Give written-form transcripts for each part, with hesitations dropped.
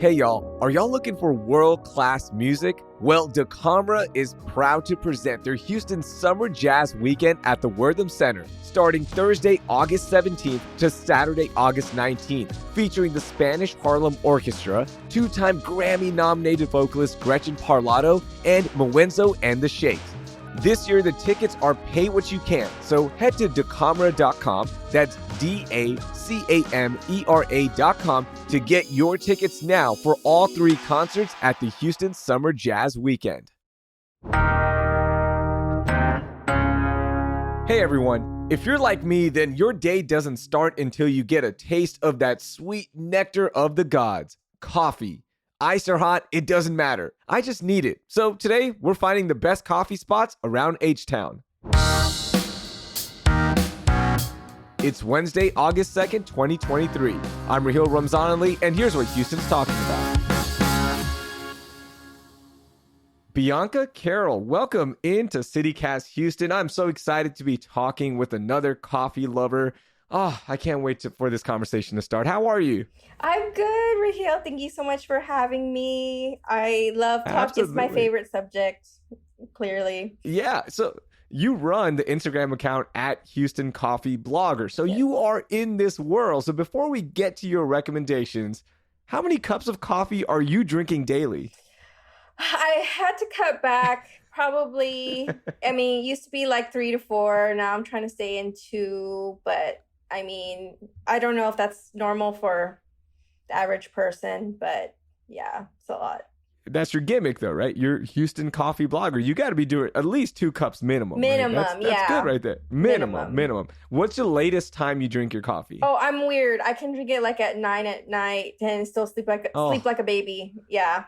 Hey y'all, are y'all looking for world-class music? Well, Decamera is proud to present their Houston Summer Jazz Weekend at the Wortham Center, starting Thursday, August 17th to Saturday, August 19th, featuring the Spanish Harlem Orchestra, two-time Grammy-nominated vocalist Gretchen Parlato, and Mwenzo and the Shakes. This year, the tickets are pay what you can, so head to Decamera.com, that's DACAMERA.com, to get your tickets now for all three concerts at the Houston Summer Jazz Weekend. Hey everyone, if you're like me, then your day doesn't start until you get a taste of that sweet nectar of the gods, coffee. Ice or hot, it doesn't matter. I just need it. So today, we're finding the best coffee spots around H-Town. It's Wednesday, August 2nd, 2023. I'm Raheel Ramzanali, and here's what Houston's talking about. Bianca Carol, welcome into CityCast Houston. I'm so excited to be talking with another coffee lover. Oh, I can't wait for this conversation to start. How are you? I'm good, Raheel. Thank you so much for having me. I love coffee. It's my favorite subject, clearly. Yeah, so you run the Instagram account at Houston Coffee Blogger. So yes, you are in this world. So before we get to your recommendations, how many cups of coffee are you drinking daily? I had to cut back probably, it used to be like 3 to 4. Now I'm trying to stay in 2, but I don't know if that's normal for the average person, but yeah, it's a lot. That's your gimmick though, right? You're Houston Coffee Blogger. You got to be doing at least 2 cups minimum. Minimum, right? That's good right there. Minimum. What's the latest time you drink your coffee? Oh, I'm weird. I can drink it like at 9 at night and still sleep like a baby. Yeah.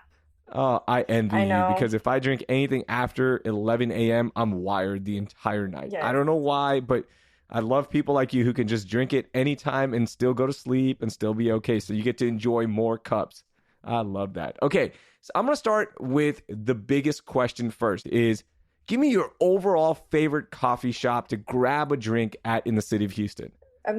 Oh, I envy you, because if I drink anything after 11 a.m., I'm wired the entire night. Yes. I don't know why, but I love people like you who can just drink it anytime and still go to sleep and still be okay. So you get to enjoy more cups. I love that. Okay, so I'm going to start with the biggest question first is, give me your overall favorite coffee shop to grab a drink at in the city of Houston.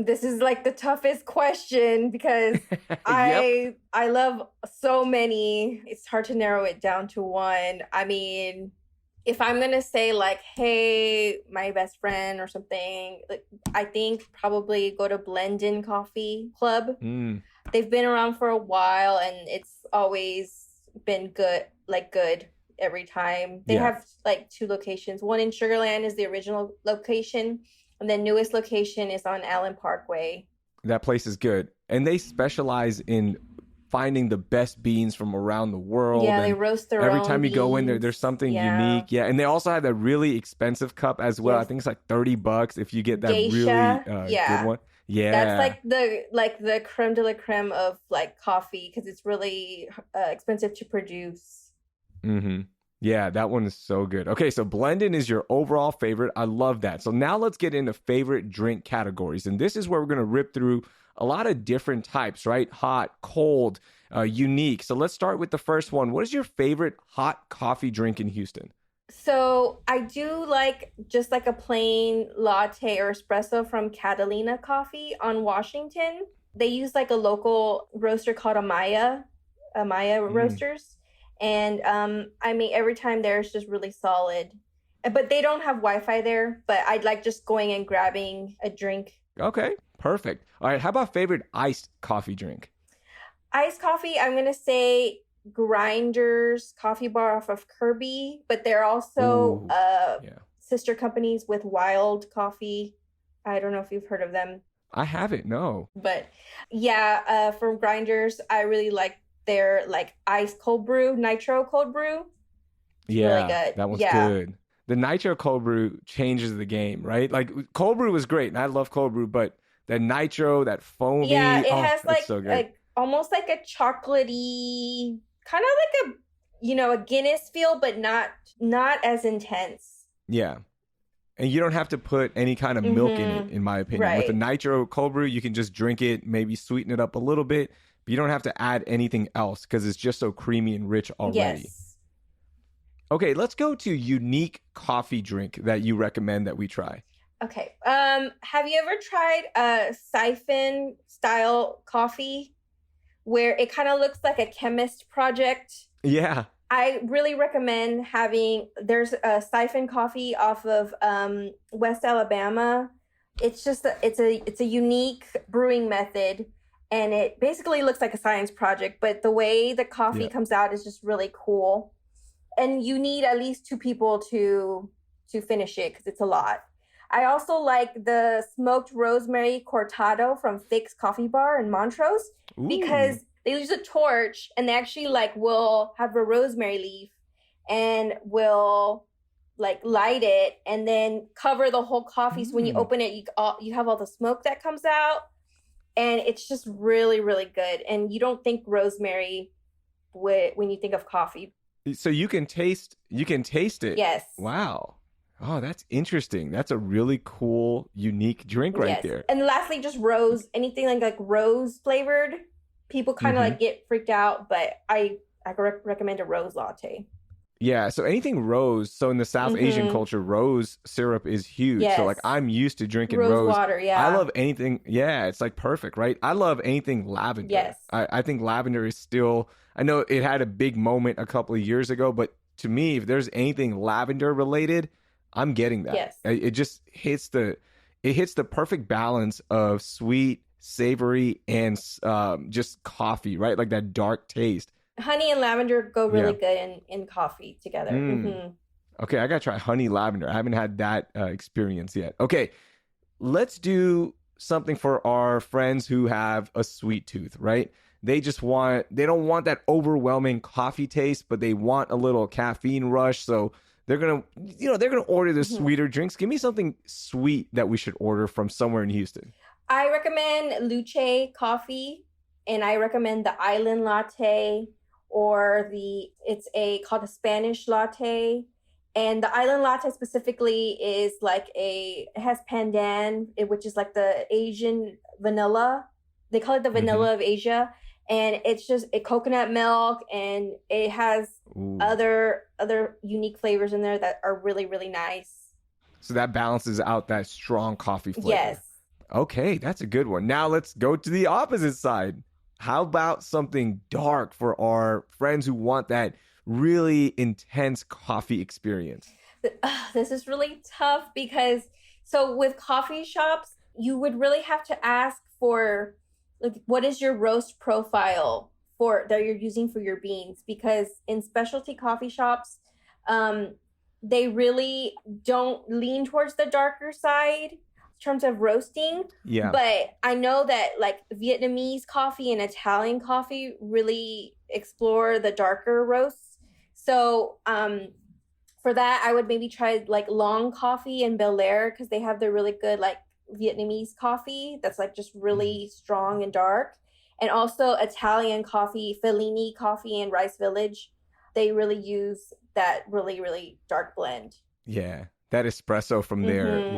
This is like the toughest question because I love so many. It's hard to narrow it down to one. If I'm going to say like, hey, my best friend or something, I think probably go to Blendin Coffee Club. They've been around for a while and it's always been good every time. They have like 2 locations. One in Sugarland is the original location, and the newest location is on Allen Parkway. That place is good. And they specialize in finding the best beans from around the world. Yeah, they roast their own every time you beans. go in there's something unique. Yeah, and they also have that really expensive cup as well. Yes. I think it's like $30 if you get that Geisha. Really good one. Yeah, that's like the creme de la creme of like coffee because it's really expensive to produce. Mm-hmm. Yeah, that one is so good. Okay, so Blendin is your overall favorite. I love that. So now let's get into favorite drink categories. And this is where we're going to rip through a lot of different types, right? Hot, cold, unique. So let's start with the first one. What is your favorite hot coffee drink in Houston? So I do like just like a plain latte or espresso from Catalina Coffee on Washington. They use like a local roaster called Amaya Roasters. And every time there is just really solid. But they don't have Wi-Fi there, but I'd like just going and grabbing a drink. Okay, perfect. All right, how about favorite iced coffee drink? Iced coffee, I'm going to say Grinders Coffee Bar off of Kirby, but they're also sister companies with Wild Coffee. I don't know if you've heard of them. I haven't, no. But yeah, from Grinders, I really like their like ice cold brew, nitro cold brew. Yeah, really good. That one's good. The nitro cold brew changes the game, right? Like cold brew was great, and I love cold brew, but the nitro, that foamy, it has so like almost like a chocolatey, kind of like a Guinness feel, but not as intense. Yeah. And you don't have to put any kind of milk in it, in my opinion. Right. With the nitro cold brew, you can just drink it, maybe sweeten it up a little bit, but you don't have to add anything else because it's just so creamy and rich already. Yes. Okay, let's go to unique coffee drink that you recommend that we try. Okay. Have you ever tried a siphon style coffee where it kind of looks like a chemist project. Yeah. I really recommend there's a siphon coffee off of West Alabama. It's just it's a unique brewing method, and it basically looks like a science project, but the way the coffee comes out is just really cool. And you need at least 2 people to finish it because it's a lot. I also like the smoked rosemary cortado from Fix Coffee Bar in Montrose. Ooh. Because they use a torch and they actually like will have a rosemary leaf and will like light it and then cover the whole coffee. So when you open it, you have all the smoke that comes out, and it's just really, really good. And you don't think rosemary when you think of coffee. So you can taste it. Yes. Wow. Oh, that's interesting. That's a really cool, unique drink right there. And lastly, just rose, anything like rose flavored. People kind of like get freaked out, but I recommend a rose latte. Yeah, so anything rose. So in the South Asian culture, rose syrup is huge. Yes. So like I'm used to drinking rose water. Yeah, I love anything. Yeah, it's like perfect, right? I love anything lavender. Yes, I think lavender is still. I know it had a big moment a couple of years ago, but to me, if there's anything lavender related, I'm getting that. Yes, it just hits the perfect balance of sweet, savory, and just coffee, right? Like that dark taste. Honey and lavender go really good in coffee together. Okay, I gotta try honey lavender. I haven't had that experience yet. Okay, let's do something for our friends who have a sweet tooth, right? They don't want that overwhelming coffee taste, but they want a little caffeine rush. So they're gonna order the sweeter drinks. Give me something sweet that we should order from somewhere in Houston. I recommend Luce coffee, and I recommend the Island Latte, or called a Spanish latte. And the Island Latte specifically is it has pandan, which is like the Asian vanilla. They call it the vanilla of Asia. And it's just coconut milk, and it has other unique flavors in there that are really, really nice. So that balances out that strong coffee flavor. Yes. Okay, that's a good one. Now let's go to the opposite side. How about something dark for our friends who want that really intense coffee experience? This is really tough because with coffee shops, you would really have to ask for what is your roast profile that you're using for your beans, because in specialty coffee shops, they really don't lean towards the darker side in terms of roasting. Yeah. But I know that like Vietnamese coffee and Italian coffee really explore the darker roasts. So for that, I would maybe try like Long Coffee and Bel Air, because they have the really good like Vietnamese coffee that's like just really strong and dark. And also Italian coffee, Fellini Coffee and Rice Village. They really use that really, really dark blend. Yeah, that espresso from there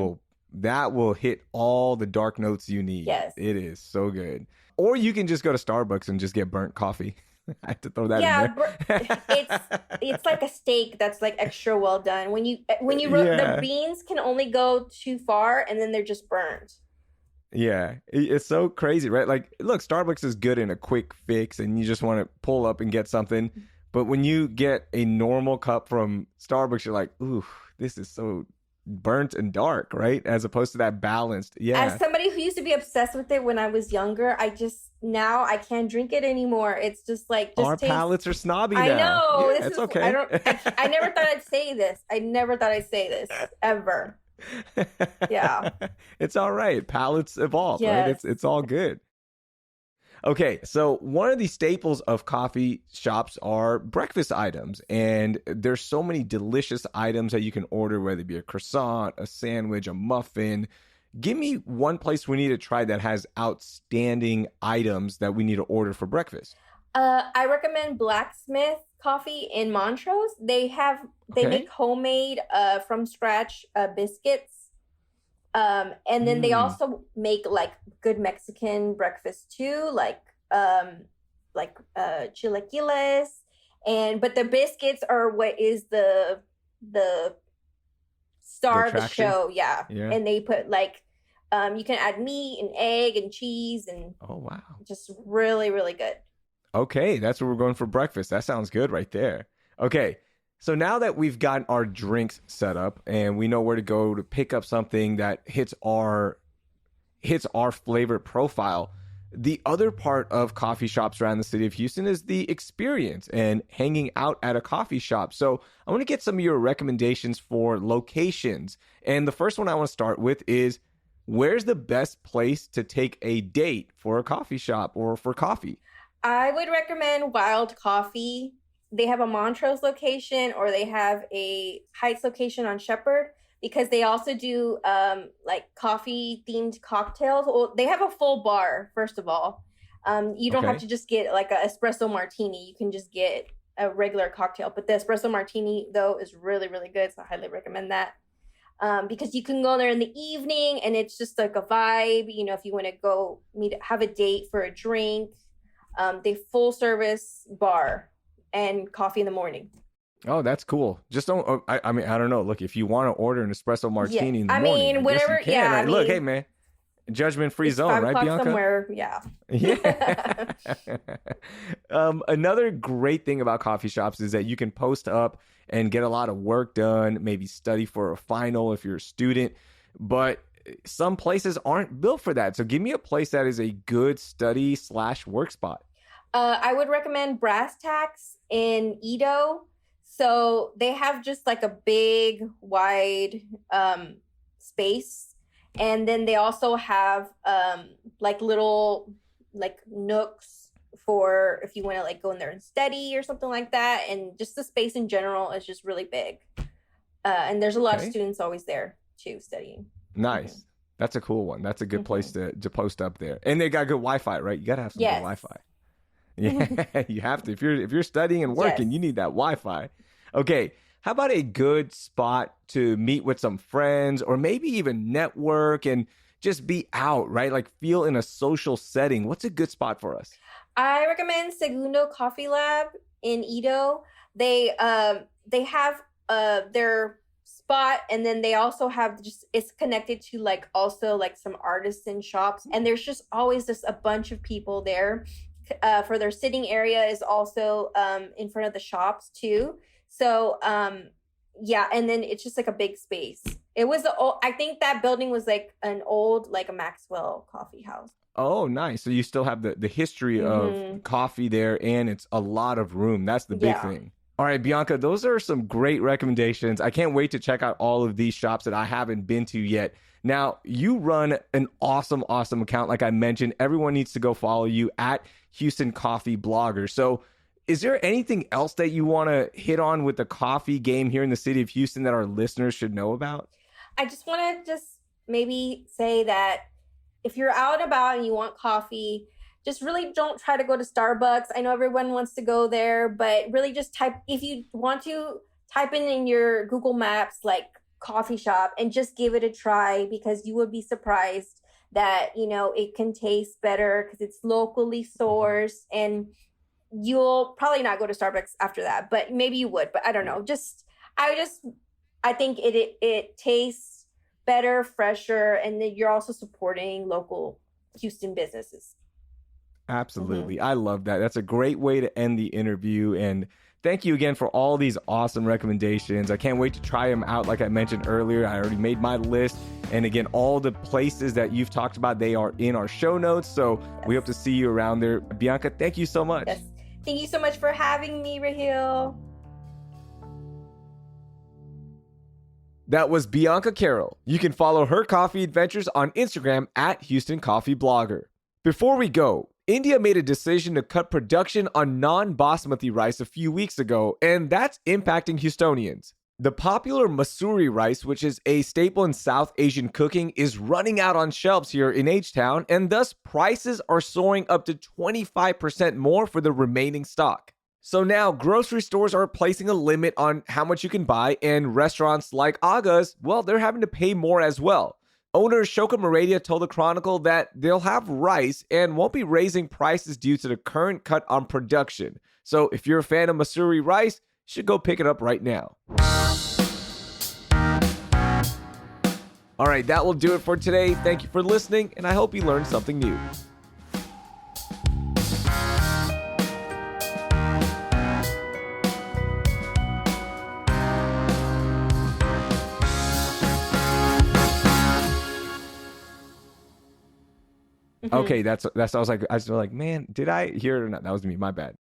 will hit all the dark notes you need. Yes. It is so good. Or you can just go to Starbucks and just get burnt coffee. I have to throw that in there. It's like a steak that's like extra well done. When you the beans can only go too far, and then they're just burnt. Yeah, it's so crazy, right? Like, look, Starbucks is good in a quick fix, and you just want to pull up and get something. But when you get a normal cup from Starbucks, you're like, ooh, this is so burnt and dark, right? As opposed to that balanced. Yeah. As somebody who used to be obsessed with it when I was younger, now I can't drink it anymore. It's just like our palates are snobby now. I know. Yeah, it's okay. I never thought I'd say this. I never thought I'd say this ever. Yeah. It's all right. Palates evolve, right? It's all good. Okay, so one of the staples of coffee shops are breakfast items, and there's so many delicious items that you can order, whether it be a croissant, a sandwich, a muffin. Give me one place we need to try that has outstanding items that we need to order for breakfast. I recommend Blacksmith Coffee in Montrose. They make homemade from scratch biscuits. And then they also make like good Mexican breakfast too, like chilaquiles, but the biscuits are what is the star of the show. Yeah. And they put like you can add meat and egg and cheese, and oh wow, just really, really good. Okay, that's where we're going for breakfast. That sounds good right there. Okay, so now that we've gotten our drinks set up and we know where to go to pick up something that hits our flavor profile, the other part of coffee shops around the city of Houston is the experience and hanging out at a coffee shop. So I want to get some of your recommendations for locations. And the first one I want to start with is, where's the best place to take a date for a coffee shop or for coffee? I would recommend Wild Coffee. They have a Montrose location, or they have a Heights location on Shepherd, because they also do like coffee themed cocktails. Well, they have a full bar, first of all. You don't have to just get like an espresso martini. You can just get a regular cocktail. But the espresso martini, though, is really, really good. So I highly recommend that. Because you can go there in the evening and it's just like a vibe. You know, if you want to go have a date for a drink, they full service bar and coffee in the morning. Oh, that's cool. Just don't, I mean, I don't know. Look, if you want to order an espresso martini in the morning, I mean, whatever. You can, right? Look, hey, man, judgment-free zone, right, Bianca? Somewhere, yeah. Yeah. Another great thing about coffee shops is that you can post up and get a lot of work done, maybe study for a final if you're a student. But some places aren't built for that. So give me a place that is a good study/work spot. I would recommend Brass Tacks in Edo. So they have just like a big, wide space. And then they also have like little like nooks for if you want to like go in there and study or something like that. And just the space in general is just really big. And there's a lot of students always there too studying. Nice. Mm-hmm. That's a cool one. That's a good place to post up there. And they got good Wi-Fi, right? You got to have some good Wi-Fi. Yeah, you have to. If you're studying and working, you need that Wi-Fi. Okay, how about a good spot to meet with some friends or maybe even network and just be out, right? Like feel in a social setting. What's a good spot for us? I recommend Segundo Coffee Lab in Edo. They have their spot, and then they also have it's connected to like also like some artisan shops, and there's just always just a bunch of people there. For their sitting area is also in front of the shops too. So yeah, and then it's just like a big space. It was I think that building was like an old like a Maxwell coffee house. Oh, nice. So you still have the history of coffee there, and it's a lot of room. That's the big thing. All right, Bianca, those are some great recommendations. I can't wait to check out all of these shops that I haven't been to yet. Now, you run an awesome account. Like I mentioned, everyone needs to go follow you at Houston Coffee Blogger. So is there anything else that you want to hit on with the coffee game here in the city of Houston that our listeners should know about? I just want to maybe say that if you're out and about and you want coffee, just really don't try to go to Starbucks. I know everyone wants to go there, but really just if you want to, type in your Google Maps, like coffee shop, and just give it a try, because you would be surprised that, you know, it can taste better because it's locally sourced, and you'll probably not go to Starbucks after that, but maybe you would, but I don't know. I think it tastes better, fresher, and then you're also supporting local Houston businesses. Absolutely. I love that. That's a great way to end the interview. And thank you again for all these awesome recommendations. I can't wait to try them out. Like I mentioned earlier, I already made my list. And again, all the places that you've talked about, they are in our show notes. So we hope to see you around there. Bianca, thank you so much. Yes. Thank you so much for having me, Raheel. That was Bianca Carol. You can follow her coffee adventures on Instagram at Houston Coffee Blogger. Before we go, India made a decision to cut production on non-basmati rice a few weeks ago, and that's impacting Houstonians. The popular Masuri rice, which is a staple in South Asian cooking, is running out on shelves here in H-Town, and thus prices are soaring up to 25% more for the remaining stock. So now grocery stores are placing a limit on how much you can buy, and restaurants like Aga's, well, they're having to pay more as well. Owner Shoka Maradia told the Chronicle that they'll have rice and won't be raising prices due to the current cut on production. So if you're a fan of Masuri rice, you should go pick it up right now. All right, that will do it for today. Thank you for listening, and I hope you learned something new. Mhm. Okay, that's I was like, man, did I hear it or not? That was me, my bad.